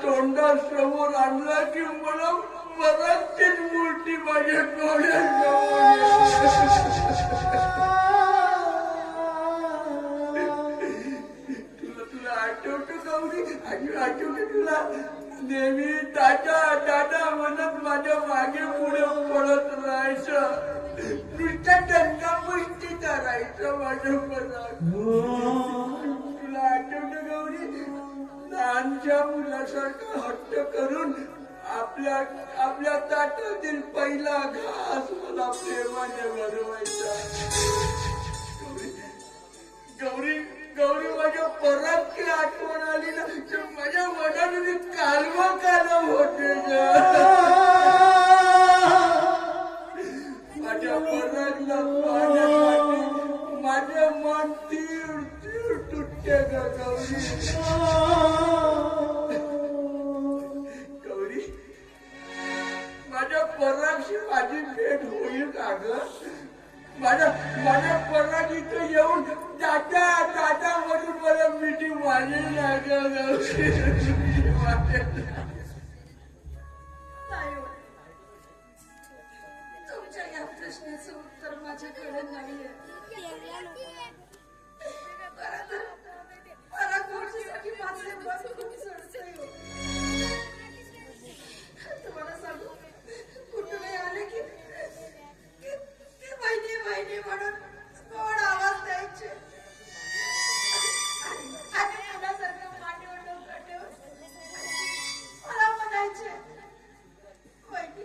तोंडासमोर आणला की मला मराठीच मूर्ती माझ्या डोळ्यासमोर तुला आठवतं गौरी? आठवतं तुला? देवी दादा दादा म्हणत माझ्या मागे पुढे पडत राहायचं, नुसता दंगा मस्ती करायचं माझ्या मनात. तुला आठवतं गौरी? लहानच्या मुलासारखं हट्ट करून आपल्या ताटातील पहिला घास मला प्रेमाने भरवायचा. गौरी गौरी माझ्या पराची आठवण आली ना तर माझ्या मनामध्ये कालवा कालव होते. माझ्या परागला पाहण्यासाठी माझे मन तीर तीर तुटते ग गौरी. गौरी माझ्या परागशी माझी भेट होईल का ग? माझ्या पराग इथं येऊन दादा दादा म्हणून मला मिठी मारली ना ग गौरी. तुमच्या या प्रश्नाचं उत्तर माझ्याकडे नाहीये. पराग गोष्टीसाठी माझे मन खूप चढतंय हो. तुम्हाला सांगू, कुठूनही आले की वहिनी वहिनी म्हणून गोड आवाज द्यायचे आणि मुलासारखं मांडीवर डोकं ठेवून मला म्हणायचे, वहिनी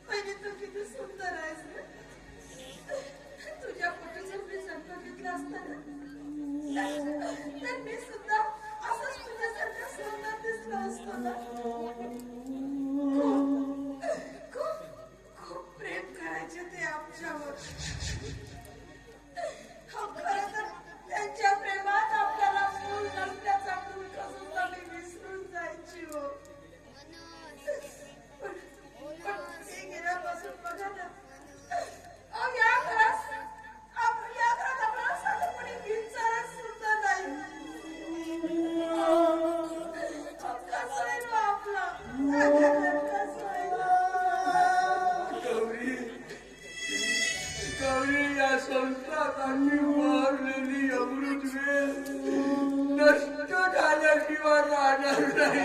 वहिनी तू किती सुंदर आहेस रे. तुझ्या पोटाचा मी जन्म घेतला असताना तर मी सुद्धा असंच तुझ्यासारखं सुंदर दिसलो असतो ना. खूप प्रेम करायचे ते आमच्यावर. खरं तर त्यांच्या प्रेमात आपल्याला मूल नसल्याचा दुःख सुद्धा मी विसरून जायची हो. पण हे गेल्यापासून बघा ना, या घरात आपल्याला साधं कोणी विचारच सुद्धा नाही. कसं आहे ना आपलं गौरी या संसाराची मारलेली अमृत वेळ नष्ट झाल्याशिवाय राहणार नाही.